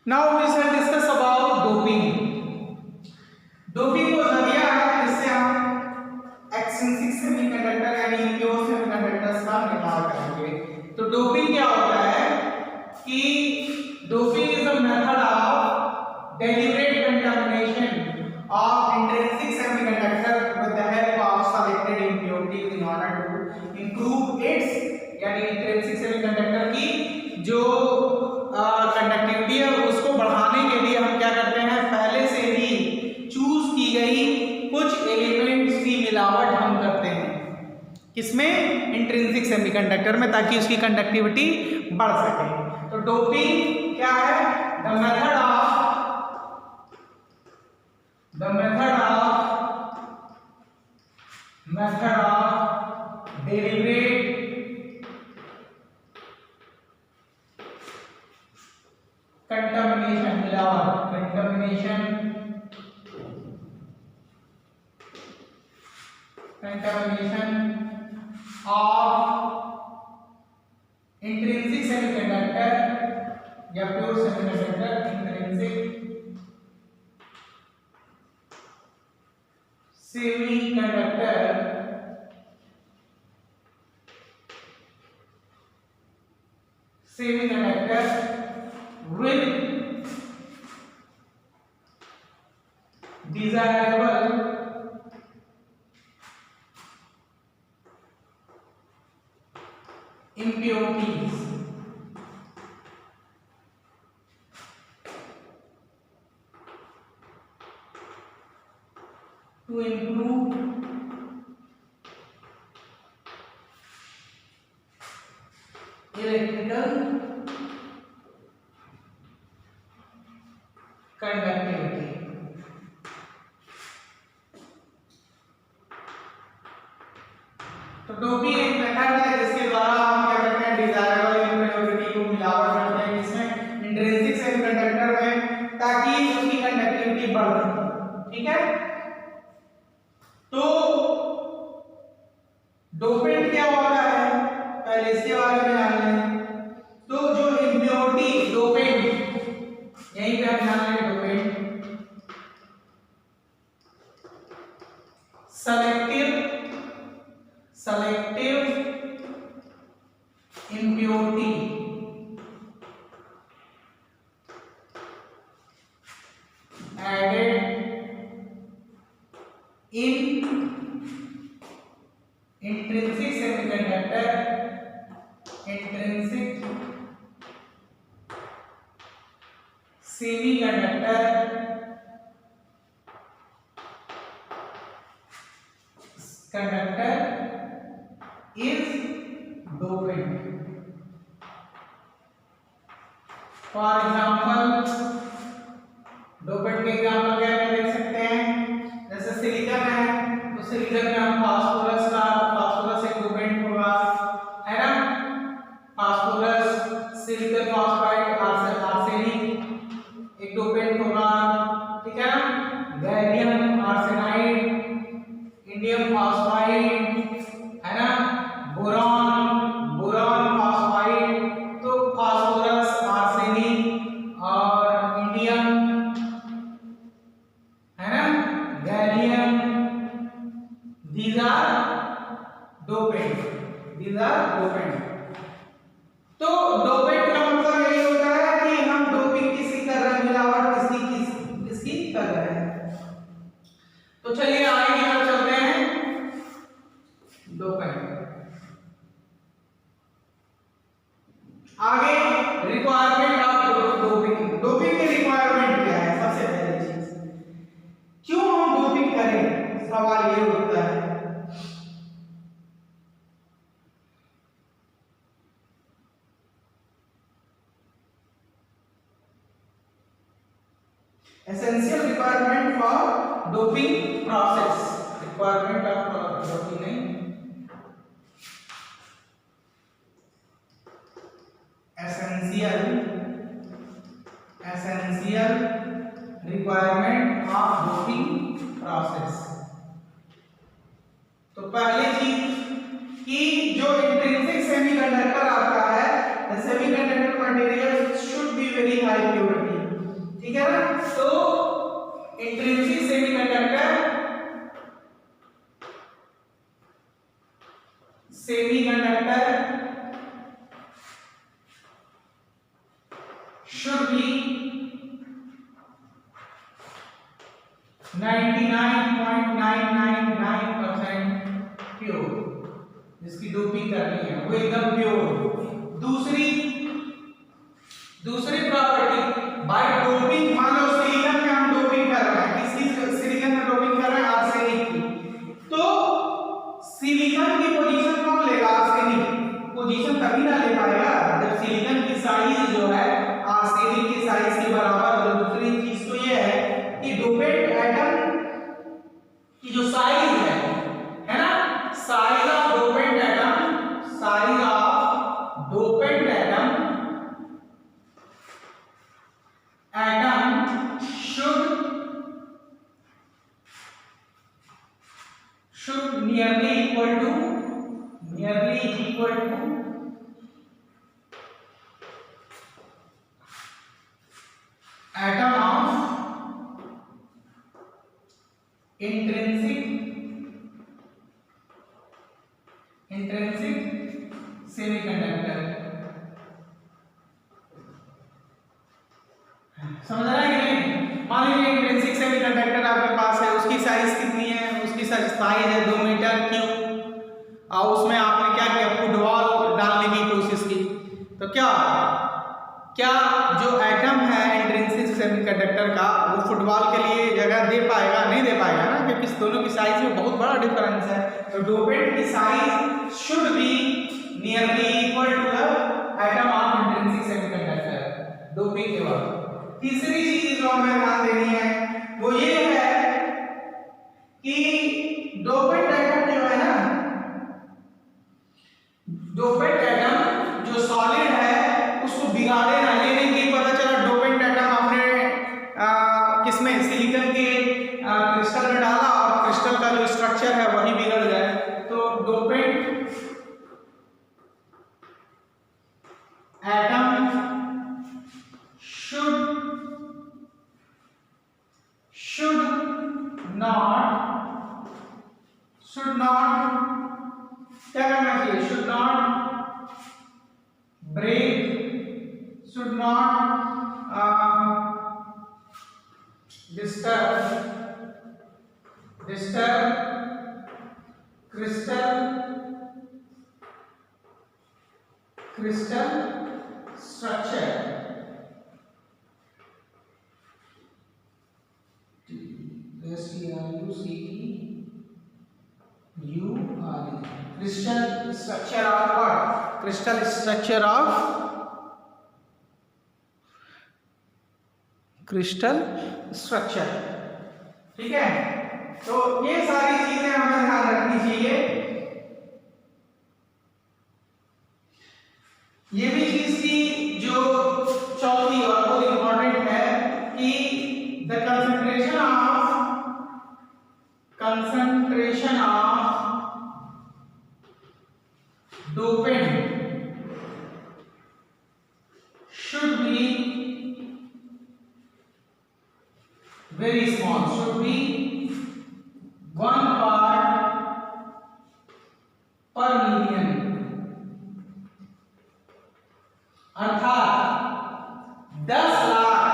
Now we shall discuss about doping. Doping वो जरिया है जिससे हम एक्सट्रिंसिक सेमीकंडक्टर यानी इम्प्योर सेमीकंडक्टर्स का निकाल करेंगे। तो डोपिंग क्या होता है कि doping is a method of deliberate contamination of intrinsic semiconductor with the help of selected impurities in order to improve its यानी इंट्रिंसिक सेमीकंडक्टर की जो कंडक्टिविटी है उसको बढ़ाने के लिए हम क्या करते हैं, पहले से ही चूज की गई कुछ एलिमेंट्स की मिलावट हम करते हैं किसमें, इंट्रिंसिक सेमीकंडक्टर में, ताकि उसकी कंडक्टिविटी बढ़ सके। तो डोपिंग क्या है, the method of deliberate contamination मिलावट ऑफ इंट्रिंसिक सेमीकंडक्टर या pure semiconductor, intrinsic semiconductor with desirable impurities to improve electrical conductivity. तो डोपिंग एक मेथड है जिसके द्वारा हम क्या करते हैं, डिजायरेबल इम्प्योरिटी को मिलावट करते हैं इसमें इंट्रिंसिक सेमीकंडक्टर में, ताकि उसकी कंडक्टिविटी बढ़ सके। ठीक है, तो डोपेंट क्या होता है पहले इसके बारे में जान लें। तो जो इम्प्योरिटी डोपेंट, यहीं पे हम जान लेंगे dopant selective impurity added in intrinsic semiconductor conductor is dopant. For example, dopant के एग्जांपल क्या क्या देख सकते हैं, जैसे सिलिकॉन है तो सिलिकॉन में हम फास्फोरस एक डोपेंट होगा, है ना, फास्फोरस, सिलिकॉन फॉस्फाइड, आर्सेनिक एक डोपेंट होगा, ठीक है ना, गैलियम आर्सेनाइड, इंडियम फॉस्फाइड, है ना, बोरॉन फॉस्फाइड, तो फास्फोरस, आर्सेनिक और इंडियम, है ना, गैलियम, these are dopant। तो डोपेंट का मतलब यही होता है कि हम डोपिंग किसी कर रहे हैं, मिलावट किसकी कर रहे हैं। तो चलिए आगे की तरफ चलते हैं। डोपेंट आगे, रिक्वायरमेंट ऑफ डोपिंग। डोपिंग की रिक्वायरमेंट क्या है, सबसे पहली चीज क्यों हम डोपिंग करें, सवाल ये उठता है। essential requirement for doping process, requirement of doping नहीं, essential requirement of doping process। तो पहली चीज कि जो इंट्रिंसिक सेमीकंडक्टर आता है, the semiconductor material should be very high purity। semiconductor should be 99.999% pure, जिसकी डोपिंग करनी है वो एकदम प्योर। दूसरी प्रॉपर्टी, बाय डोपिंग, मान लो सिलिकॉन में हम डोपिंग कर रहे हैं, किसी सिलिकॉन में डोपिंग कर रहे हैं आर्सेनिक की, तो सिलिकॉन की पोजीशन कौन लेगा? आर्सेनिक पोजीशन तभी ना ले पाएगा जब सिलिकॉन की साइज जो है आर्सेनिक की साइज के बराबर हो। दूसरी चीज तो ये है कि डोपेंट एटम की जो साइज है ना, size of dopant atom, size of dopant atom should nearly equal to atom of intrinsic semiconductor। समझ रहा है कि नहीं? मान लीजिए इंट्रिंसिक सेमीकंडक्टर आपके पास है, उसकी साइज कितनी है? उसकी साइज है 2 मीटर क्यूब, और उसमें आपने क्या किया? फुटबॉल डालने की कोशिश की, तो क्या जो एटम है इंट्रिंसिक सेमीकंडक्टर का वो फुटबॉल के लिए जगह दे पाएगा? नहीं दे पाएगा ना, क्योंकि दोनों की साइज में बहुत बड़ा डिफरेंस है। तो डोपेंट की size should be nearly equal to the atom of intrinsic semiconductor doping के बाद। तीसरी चीज जो हमें ध्यान देनी है वो ये है कि डोपेंट एटम जो है ना, डोपेंट एटम जो सॉलिड है उसको बिगाड़े ना। ये नहीं कि पता चला डोपेंट एटम आपने किसमें सिलिकॉन के क्रिस्टल में डाला और क्रिस्टल का जो स्ट्रक्चर है वही बिगड़ जाए। तो डोपेंट एटम should not क्या करना चाहिए? should not break, should not disturb crystal structure। Crystal structure of what? Crystal structure of crystal structure। ठीक है, तो ये सारी चीजें हमें ध्यान रखनी चाहिए। ये भी चीज की जो चौथी और बहुत इंपॉर्टेंट है कि the concentration of dopant should be very small, should be 1 part per million। अर्थात 10 लाख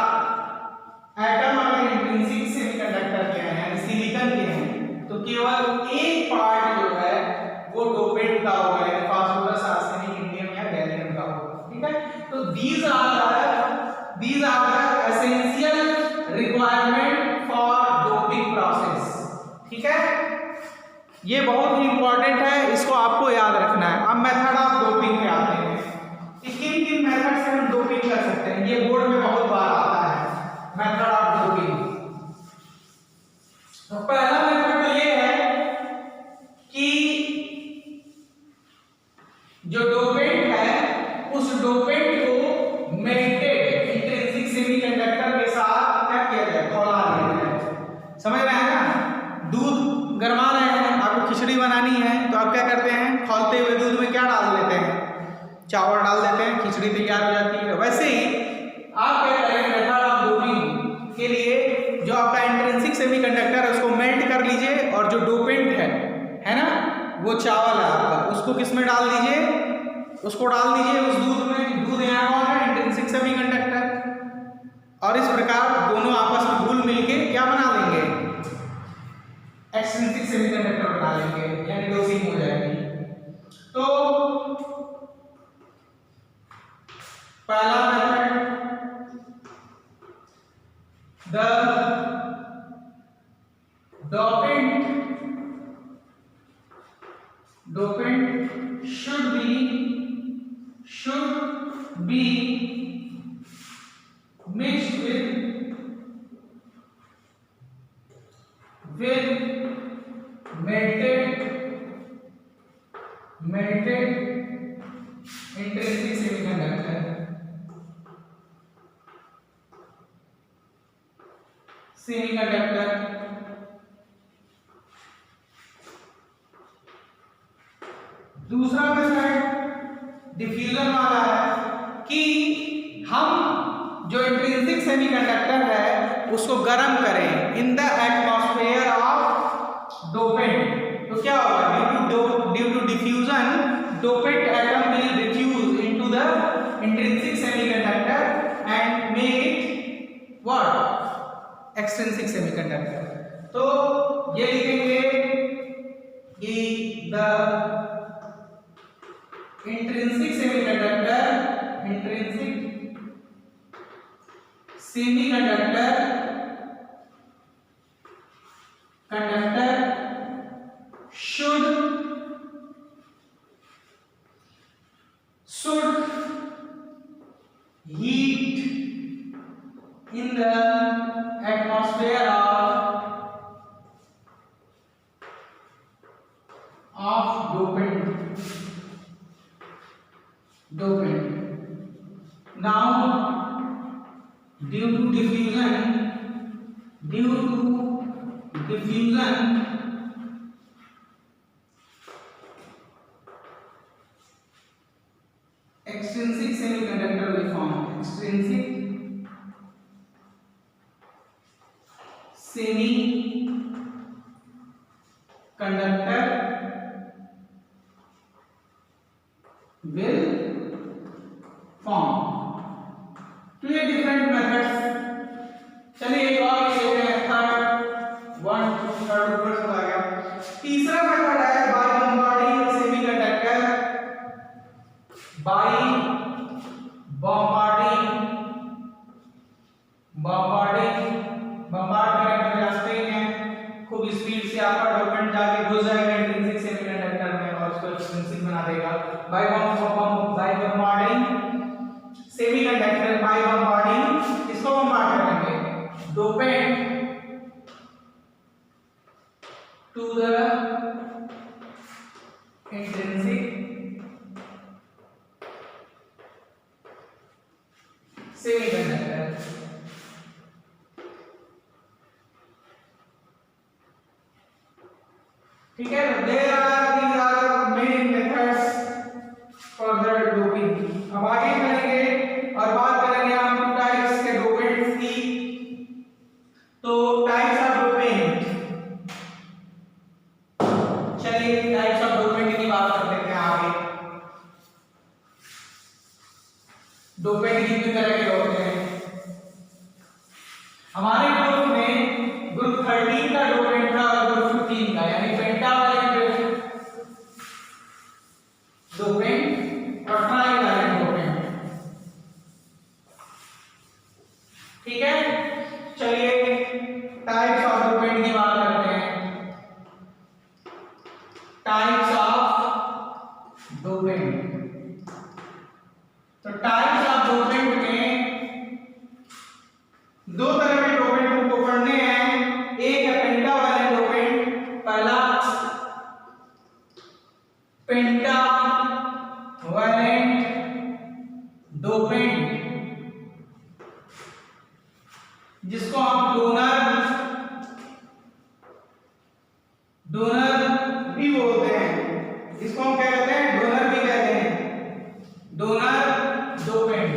एटम अगर इंट्रिंसिक सेमीकंडक्टर के हैं यानी सिलिकॉन के हैं तो केवल 1 पार्ट जो है वो डोपेंट का होगा, यानी फास्फोरस, आर्सेनिक, इंडियम या गैलियम का होगा। ठीक है, तो these are the essential requirement for doping process। ठीक है, ये बहुत ही इंपॉर्टेंट है, इसको आपको याद रखना है। अब मेथड ऑफ डोपिंग पे आते हैं कि किन मेथड से हम डोपिंग कर सकते हैं। ये बोर्ड में बहुत बार आता है मेथड ऑफ डोपिंग। तो पहला मेथड तो ये है कि जो डोपेंट है उस डोपेंट को मेल्टेड इंट्रिंसिक सेमीकंडक्टर के साथ क्या किया जाए? खौला दिया जाए। समझ रहे हैं ना? दूध गरमा रहे हैं, आपको खिचड़ी बनानी है तो आप क्या करते हैं? खौलते हुए दूध में क्या डाल देते हैं? उसको किस में डाल दीजिए, उसको डाल दीजिए उस दूध में। दूध यहाँ कौन है, इंट्रिंसिक सेमीकंडक्टर। और इस प्रकार दोनों आपस में घुल मिलके क्या बना लेंगे, एक्सट्रिंसिक सेमीकंडक्टर बना लेंगे, यानी डोपिंग हो जाएगी। तो पहला method, the dopant should be mixed with melted intrinsic semiconductor। दूसरा मेथड डिफ्यूजन वाला है कि हम जो इंट्रिंसिक सेमीकंडक्टर है उसको गर्म करें in the atmosphere of dopant. तो क्या होगा, due to diffusion dopant atom will diffuse into the intrinsic semiconductor and make it what, extrinsic semiconductor. तो ये लिखेंगे कि the intrinsic semiconductor should heat in the atmosphere of dopant। Now due to diffusion extrinsic semiconductor will form, extrinsic semiconductor will form। तो ये different methods. चलिए एक और लेते हैं, थर्ड ऊपर चला गया। तीसरा मेथड है by bombarding semiconductor. By bombard current रास्ते हैं, खूब स्पीड से आपका डोपेंट जाके घुस जाएगा इंट्रिंसिक सेमीकंडक्टर में और उसको एक्सट्रिंसिक बना देगा। By bombarding semiconductor, by bombarding इसको बॉम्बार्ड करेंगे dopant to the intrinsic semiconductor. ठीक है, there are many methods for the doping. अब आगे करेंगे और बात करेंगे हम टाइप्स के डोपेंट्स की। तो टाइप्स ऑफ डोपेंट, चलिए टाइप्स ऑफ डोपेंट की बात कर लेते हैं आगे। डोपेंट कितने तरह के होते हैं हमारे ग्रुप में? ग्रुप 13 का डोपेंट था और ग्रुप 15 का, यानी पेंटा वाले डोपेंट और ट्राई वाले डोपेंट। ठीक है, चलिए टाइप्स ऑफ डोपेंट की बात करते हैं। टाइप्स ऑफ डोपेंट, तो टाइप्स ऑफ डोपेंट में दो तरह के डोपेंट हमको पढ़ने हैं। एक है पेंटा वाले डोपेंट। पहला पेंटा वैलेंट डोपेंट, जिसको हम डोनर भी बोलते हैं। इसको हम क्या कहते हैं, डोनर भी कहते हैं, डोनर डोपेंट।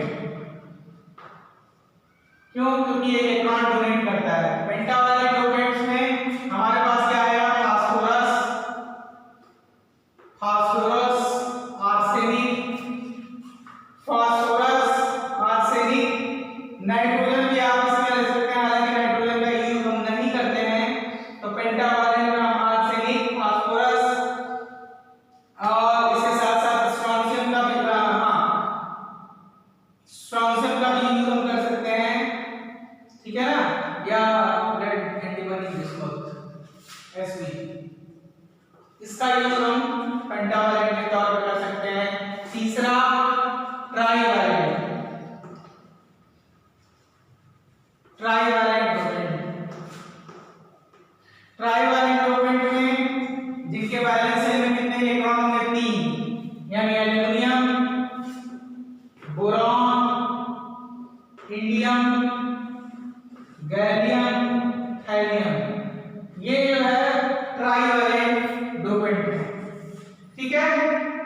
क्यों? क्योंकि ये इलेक्ट्रॉन डोनेट करता है। पेंटा वाले डोपेंट्स में हमारे पास क्या आएगा, फास्फोरस कैल्शियम का भी यूज हम कर सकते हैं, ठीक है ना, या ब्लड एंटीबॉडी बिस्मुथ एसबी, इसका यूज हम पेंटावैलेंट के तौर पर कर सकते हैं। तीसरा trivalent, trivalent dopant, trivalent dopant में जिनके वैलेंस शेल में कितने इलेक्ट्रॉन होंगे, 3, यानी aluminium, boron, indium, gallium, thallium, ये जो है ट्राईवैलेंट डोपेंट है, ठीक है।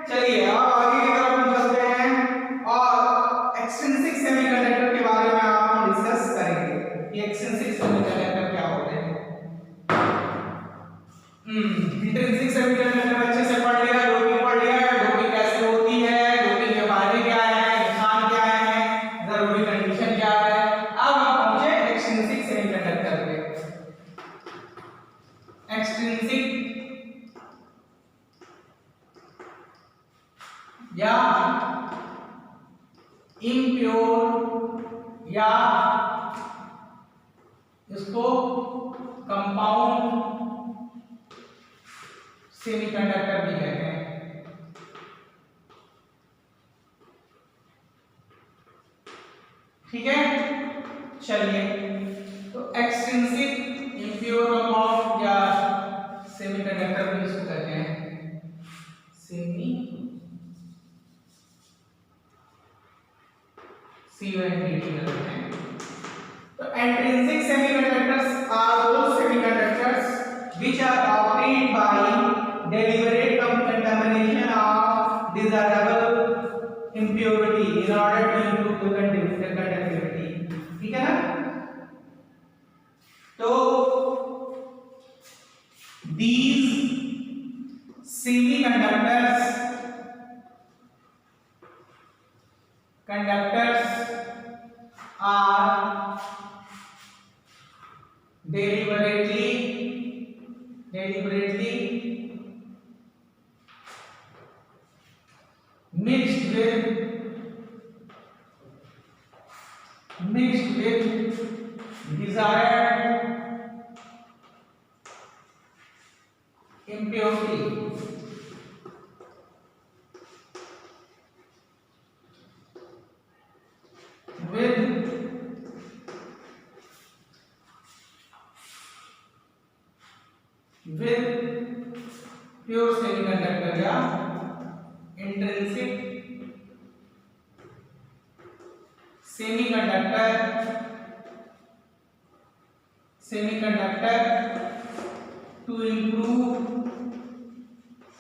चलिए अब आगे की तरफ हम चलते हैं और एक्सट्रिंसिक सेमीकंडक्टर के बारे में हम डिस्कस करेंगे। ये एक्सट्रिंसिक सेमीकंडक्टर क्या होते हैं। इंट्रिंसिक सेमीकंडक्टर अच्छे से पढ़ लिया, डोपिंग पढ़ लिया, डोपिंग कैसे होती है, डोपिंग के फायदे क्या है, नुकसान क्या है, जरूरी कंडीशन क्या है। अब हम पहुंचे एक्सट्रिंसिक सेमीकंडक्टर पे। एक्सट्रिंसिक या इम्प्योर या इसको कंपाउंड सेमीकंडक्टर भी कहते हैं, ठीक है। चलिए तो एक्सट्रिंसिक, इम्प्योर कंपाउंड या सेमीकंडक्टर भी इसको कहते हैं, सेमी CNT कहते हैं। तो intrinsic semiconductors are those semiconductors which are obtained by deliberate contamination of desirable impurity in order to improve the conductivity, ठीक है ना। तो these semiconductors are deliberately mixed with desired impurity with pure semiconductor या intrinsic semiconductor to improve,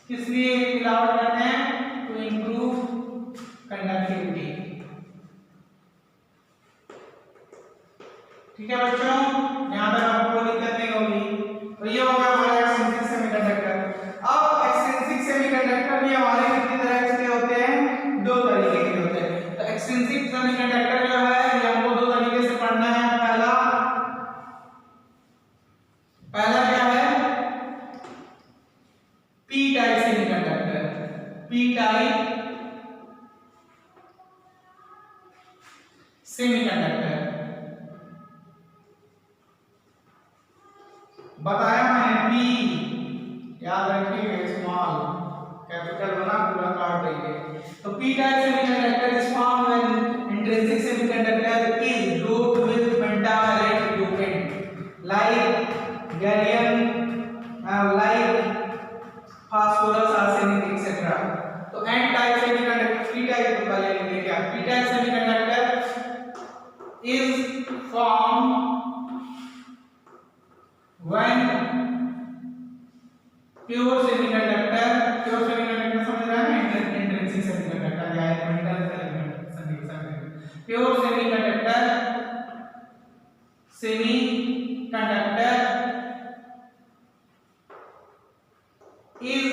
किस लिए मिलावट करते हैं, to improve conductivity, ठीक है बच्चों, यहाँ तक आपको दिक्कत नहीं होगी। तो ये हो गया हमारा एक्सट्रिंसिक सेमीकंडक्टर। अब एक्सट्रिंसिक सेमीकंडक्टर भी हमारे कितनी तरह के होते हैं, 2 तरीके के होते हैं। तो एक्सट्रिंसिक सेमीकंडक्टर जो है ये हमको 2 तरीके से पढ़ना है। पहला क्या है, P type semiconductor, P type semiconductor, बताया मैंने पी, याद रखिए, स्मॉल कैपिटल बना पूरा काट देंगे। तो P type semiconductor is formed when intrinsic semiconductor is doped with pentavalent dopant like gallium, like phosphorus, arsenic etcetera. तो N type semiconductor, P type को पहले लिखिए क्या, P type semiconductor is formed when pure semiconductor समझ रहा है, intrinsic semiconductor या elemental semiconductor, pure semiconductor is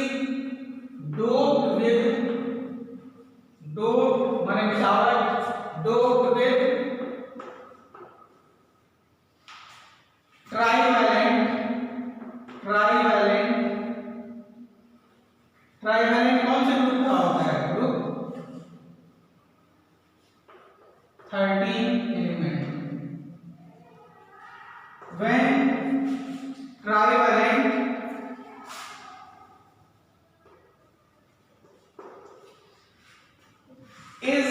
doped माने मिलावट, doped with ट्राईवैलेंट कौन से ग्रुप का होता है, group 13 element. When trivalent is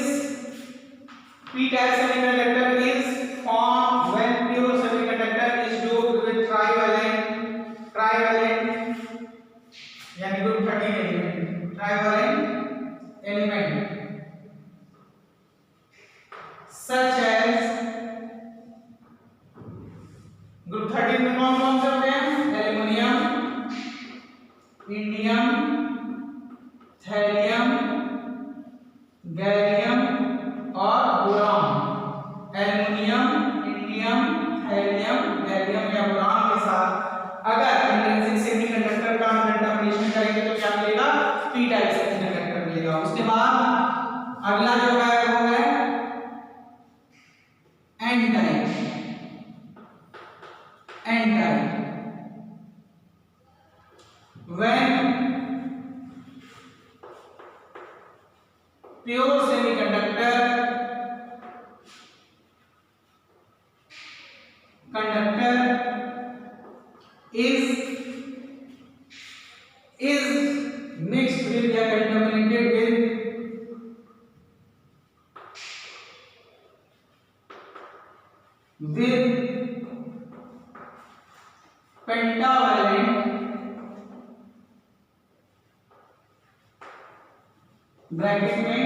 p-type semiconductor is formed when pure semiconductor is doped with trivalent यानी group 13 element, trivalent element such as group 13 में कौन कौन से होते हैं? एल्युमिनियम, इंडियम, थैलियम, गैलियम और boron. Aluminium, indium, thallium, gallium या boron के साथ अगर इंट्रिंसिक सेमीकंडक्टर का कंटामिनेशन करेंगे तो क्या मिलेगा? पी टाइप सेमीकंडक्टर मिलेगा। उसके बाद अगला जो है वो है N type. When pure semiconductor is mixed with या contaminated with pentavalent ब्रैकेट में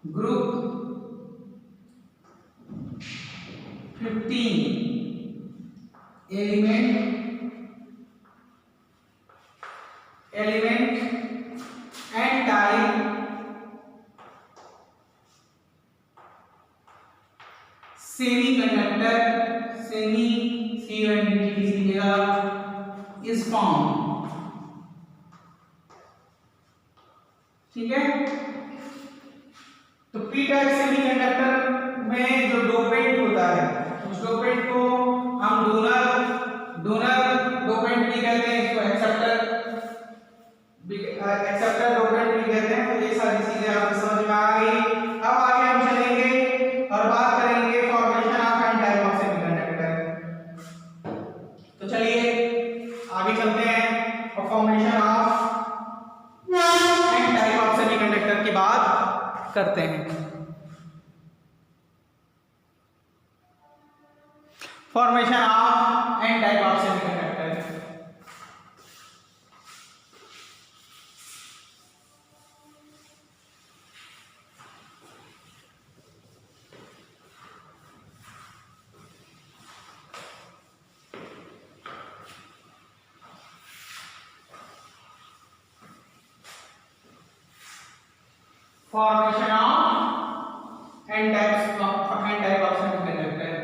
group 15 element and type semiconductor is formed। ठीक है, तो पी टाइप सेमीकंडक्टर में जो डोपेंट होता है उस डोपेंट को हम डोनर डोपेंट भी कहते हैं, इसको एक्सेप्टर डोपेंट भी कहते हैं। तो ये सारी चीजें आपको समझ में आ गई। अब आगे हम चलेंगे और बात करेंगे formation of N type of semiconductor. तो चलिए आगे चलते हैं और फॉर्मेशन ऑफ सेमीकंडक्टर की बात करते हैं। Formation of N type of semiconductor. Formation of n type of semiconductor.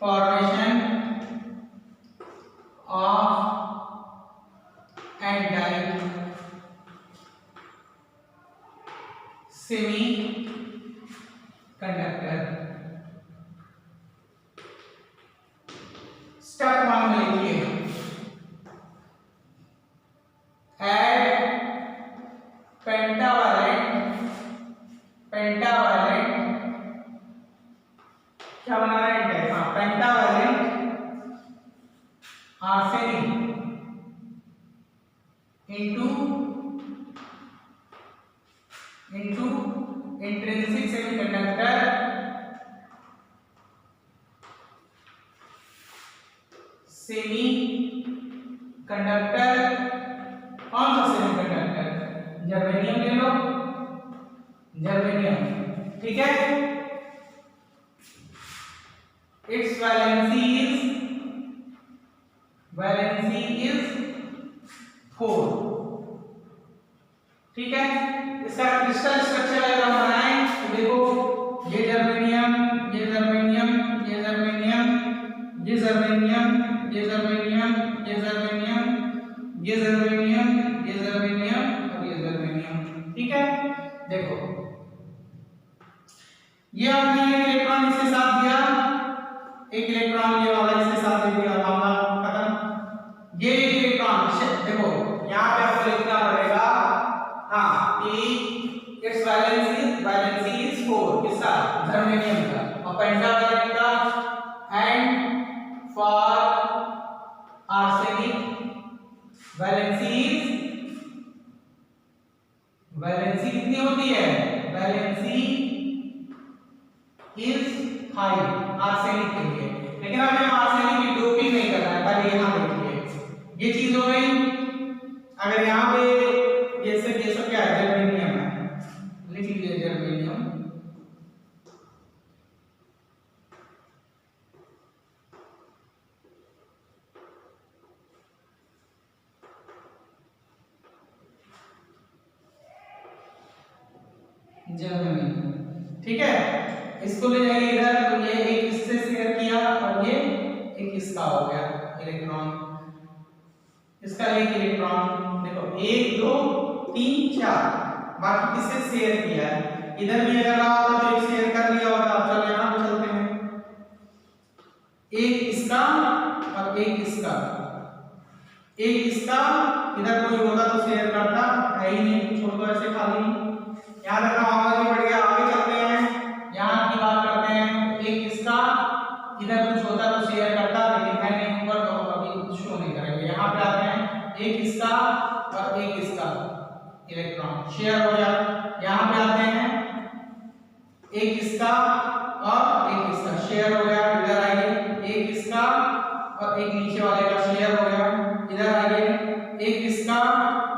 Formation of n type semiconductor. Step 1 में लिखिए पेंटावैलेंट क्या बनाना है? Pentavalent arsenic into intrinsic semiconductor कौन सा सेमीकंडक्टर? जर्मेनियम ले लो, जर्मेनियम। ठीक है, its valency is 4। ठीक है, इसका क्रिस्टल स्ट्रक्चर अगर हम बनाएं तो देखो ये जर्मेनियम, ये जर्मेनियम, ये जर्मेनियम, ये जर्मेनियम, ये जर्मेनियम, ये जर्मेनियम, ये जर्मेनियम, ये जर्मेनियम और ये जर्मेनियम। ठीक है, देखो ये हमने एक इलेक्ट्रॉन इसके साथ दिया, एक इलेक्ट्रॉन ये वाला इसके साथ दे दिया, मामला खत्म। ये इलेक्ट्रॉन देखो यहाँ पे आपको लिखना पड़ेगा, हाँ कि इट्स वैलेंसी इज 4 किसका जर्मेनियम का और पेंटावैलेंट का एंड फॉर आर्सेनिक वैलेंसी कितनी होती है वैलेंसी इज हाई आर्सेनिक के लिए। लेकिन अब हमें आर्सेनिक की डोपिंग नहीं करना है, पहले यहां देखिए ये चीज हो गई। अगर यहां पे ये सब क्या है जर्मेनियम है, लिख लीजिए जर्मेनियम। जर्मेनियम ठीक है, इसको ले जाइए इधर, तो ये एक इससे शेयर किया और ये एक इसका हो गया इलेक्ट्रॉन, इसका एक इलेक्ट्रॉन देखो 1 2 3 4 बाकी किससे शेयर किया है। इधर भी अगर आप तो एक शेयर कर लिया होगा। आप चलो यहां पे चलते हैं, एक इसका और एक इसका, एक इसका इधर कोई होता तो शेयर करता है ही नहीं, छोड़ दो ऐसे खाली। याद रखना आगे बढ़ गया, आगे चलते हैं, यहां की बात करते हैं। एक इसका इधर कुछ होता तो शेयर करता, लेकिन है नहीं ऊपर तो अभी कुछ शो नहीं करेंगे। यहां पे आते हैं, एक इसका और एक इसका इलेक्ट्रॉन शेयर हो गया। यहां पे आते हैं, एक इसका और एक इसका शेयर हो गया। इधर आइए, एक इसका और एक नीचे वाले का शेयर हो गया। इधर आइए, एक इसका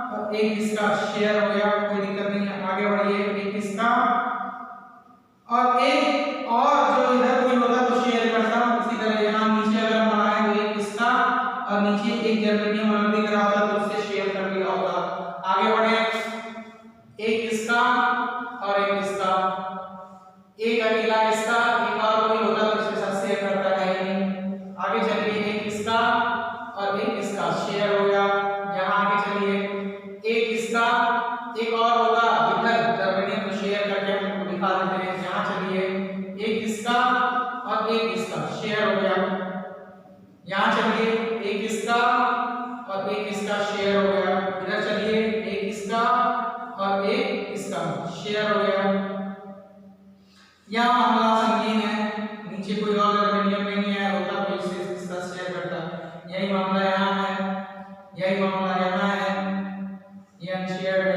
और एक इसका शेयर हो गया, कोई दिक्कत नहीं है। आगे बढ़िए, एक इसका और एक और जो इधर कोई होता तो शेयर करता। इसी तरह यहाँ नीचे अगर बनाए तो एक इसका और नीचे एक जर्मेनियम अलग दिख रहा होता तो उससे शेयर कर लिया होता। आगे बढ़े, एक इसका और एक इसका, एक अकेला इसका, एक और कोई होता तो इसके साथ शेयर करता है नहीं। आगे चलिए, एक इसका और एक इसका शेयर हो गया। यहाँ आगे चलिए, एक इसका एक और होगा इधर जर्मेनियम तो शेयर करके हम आपको दिखा देते हैं। यहाँ चलिए, एक इसका और एक इसका शेयर हो गया। यहाँ चलिए, एक इसका और एक इसका शेयर हो गया। इधर चलिए, एक इसका और एक इसका शेयर हो गया। यहाँ मामला संगीन है, नीचे कोई और जर्मेनियम नहीं है, होता तो इससे इसका शेयर करता। यही मामला यहाँ है, यही मामला यहाँ है, ये अनशेयर्ड है।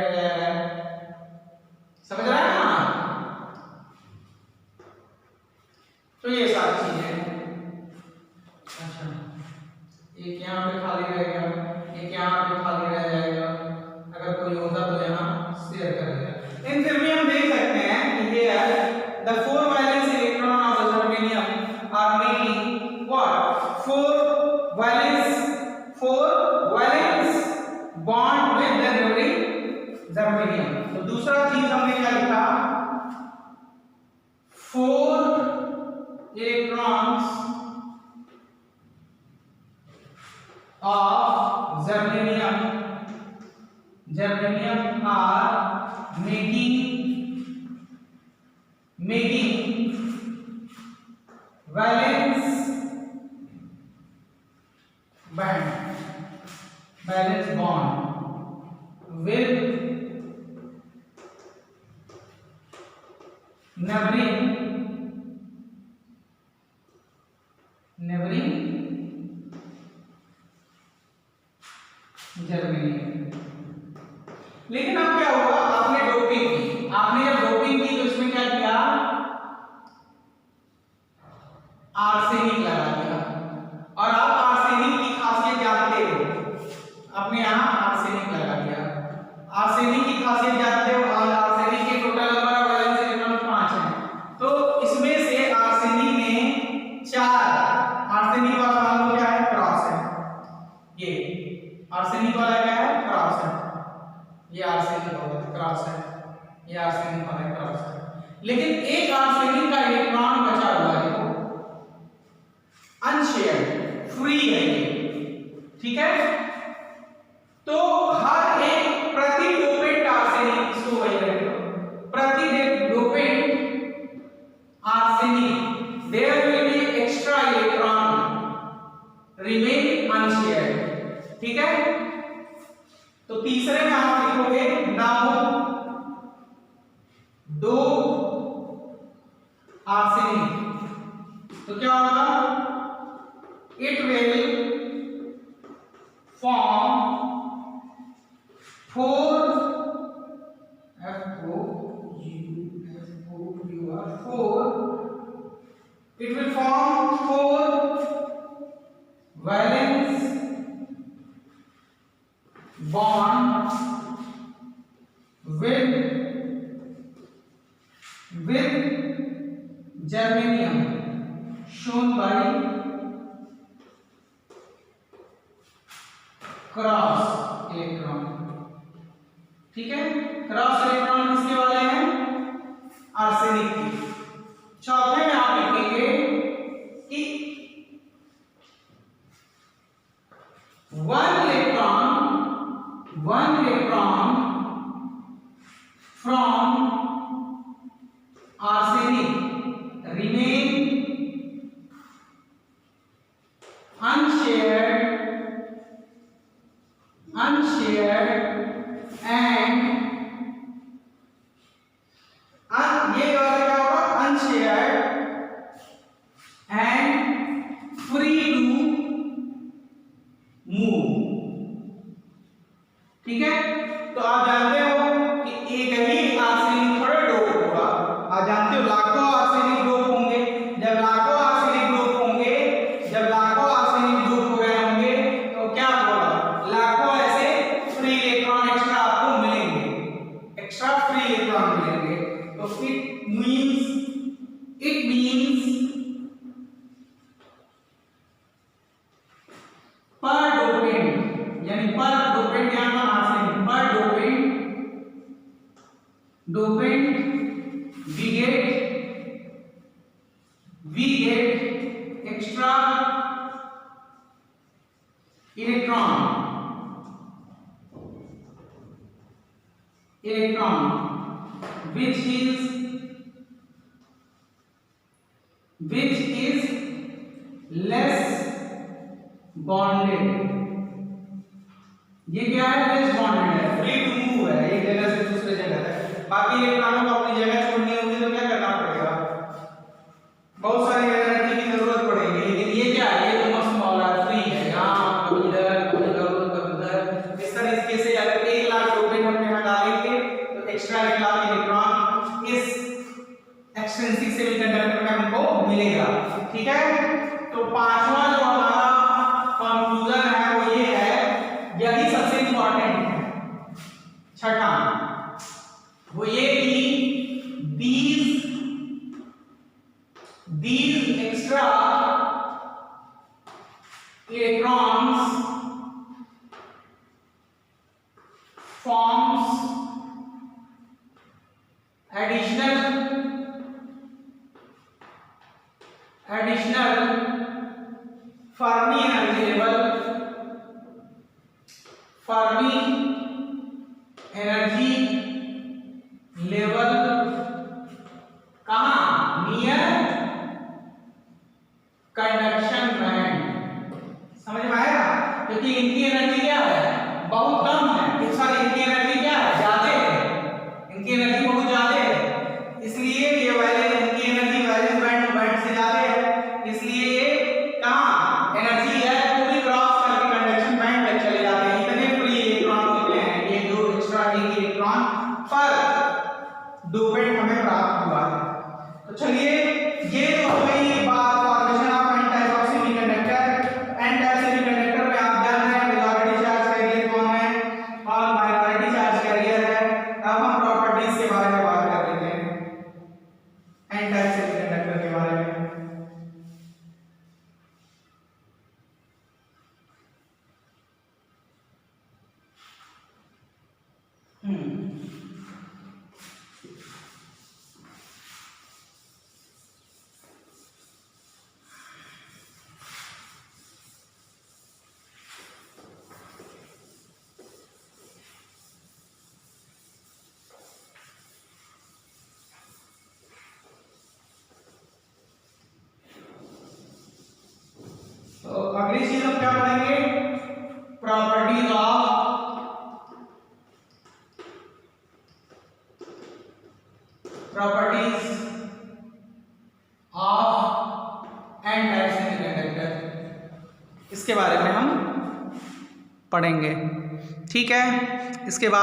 समझ रहा है ना? तो ये सारी चीजें, अच्छा एक यहाँ पे खाली रहेगा, एक यहाँ पे खाली रह जाएगा। अगर कोई होता तो यहाँ शेयर करेगा। इन फिर भी हम देख सकते हैं कि ये है the 4 valence electron of the germanium are making what 4 valence bond with the neighboring germanium। तो दूसरा चीज हमने क्या लिखा, 4 electrons of germanium are making valence bond with neighboring germanium. लेकिन अब क्या हुआ, आपने डोपिंग की, आपने जब डोपिंग की तो इसमें क्या किया, आर्सेनिक लगा दिया। और आप आर्सेनिक की खासियत जानते हो, आपने यहाँ आर्सेनिक लगा दिया। आर्सेनिक की खासियत जानते हो, आर्सेनिक के total number of valence electron 5 हैं। तो इसमें से आर्सेनिक में 4, आर्सेनिक वाला मान लो क्या है, क्रॉस है। ये आर्सेनिक वाला क्या है, क्रॉस है। ये आर्सेनिक वाला क्रॉस है, ये आर्सेनिक वाला क्रॉस है। लेकिन एक आर्सेनिक का इलेक्ट्रॉन बचा हुआ है, अनशेयर्ड, फ्री है ये, ठीक है। तो हर एक प्रति डोपेंट आर्सेनिक, इसको वही करेंगे, प्रति dopant arsenic there will be extra electron remain unshared, ठीक है। तो तीसरे में आप लिखोगे नाउ दो आर्सेनिक, तो क्या होगा, it will form 4 it will form 4 valence bond with germanium shown by cross electron. ठीक है, क्रॉस इलेक्ट्रॉन किसके वाले हैं, आर्सेनिक के। चौथे में आप लिखेंगे कि one electron from arsenic remain unshared and ये वाला क्या होगा, unshared and free to move। ठीक है, तो आप जानते हो कि एक ही आर्सेनिक थोड़ा डोप होगा, आप जानते हो लाखों आर्सेनिक डोप होंगे। जब लाखों आर्सेनिक डोप होंगे, जब लाखों आर्सेनिक डोप हो रहे होंगे, तो क्या होगा, लाखों ऐसे फ्री इलेक्ट्रॉन एक्स्ट्रा आपको मिलेंगे, एक्स्ट्रा फ्री इलेक्ट्रॉन मिलेंगे। तो it means per dopant, यानी पर डोपेंट यहाँ पर आर्सेनिक, पर dopant we get extra electron which is less bonded। ये क्या है, लेस बॉन्डेड है, फ्री टू मूव है, एक जगह से दूसरे जगह तक। बाकी इलेक्ट्रॉनों को अपनी जगह छोड़नी होगी तो क्या करना पड़ेगा, बहुत सारी एनर्जी की जरूरत पड़ेगी। लेकिन ये क्या है, ये तो मस्त मौला फ्री है, यहाँ कभी इधर कभी उधर। इस तरीके से अगर 1 लाख डोपेंट हम यहाँ डालेंगे तो एक्स्ट्रा 1 लाख इलेक्ट्रॉन इस एक्सट्रिंसिक सेमीकंडक्टर में हमको मिलेगा। ठीक है, तो पांचवा जो हमारा कंक्लूजन है वो ये है, यही सबसे इंपॉर्टेंट है। छठा वो ये कि these extra electrons forms additional Fermi energy level, कहाँ, नियर कंडक्शन बैंड। समझ में आएगा, क्योंकि इनकी एनर्जी क्या है, बहुत कम है, इस साल इनकी एनर्जी क्या है, ज्यादा है, इनकी एनर्जी बहुत ज्यादा है, इसलिए ये वाले इनकी एनर्जी वैलेंस बैंड से ज्यादा है, इसलिए ये कहाँ एनर्जी है पूरी क्रॉस करके कंडक्शन बैंड तक चले जाते हैं। इतने फ्री इलेक्ट्रॉन होते हैं, ये जो एक्स्ट्रा एक इलेक्ट्रॉन पर डोपेंट हमें प्राप्त हुआ है। तो चलिए, ये तो हो गई बात formation of N type of semiconductor. N type semiconductor में आप जान रहे हैं मेजॉरिटी चार्ज कैरियर कौन है और माइनॉरिटी चार्ज कैरियर है। अब हम प्रॉपर्टीज के बारे में बात कर लेते हैं, एन टाइप सेमीकंडक्टर के बारे में। तो अगली चीज हम क्या पढ़ेंगे, properties of properties of N type semiconductor, इसके बारे में हम पढ़ेंगे। ठीक है, इसके बाद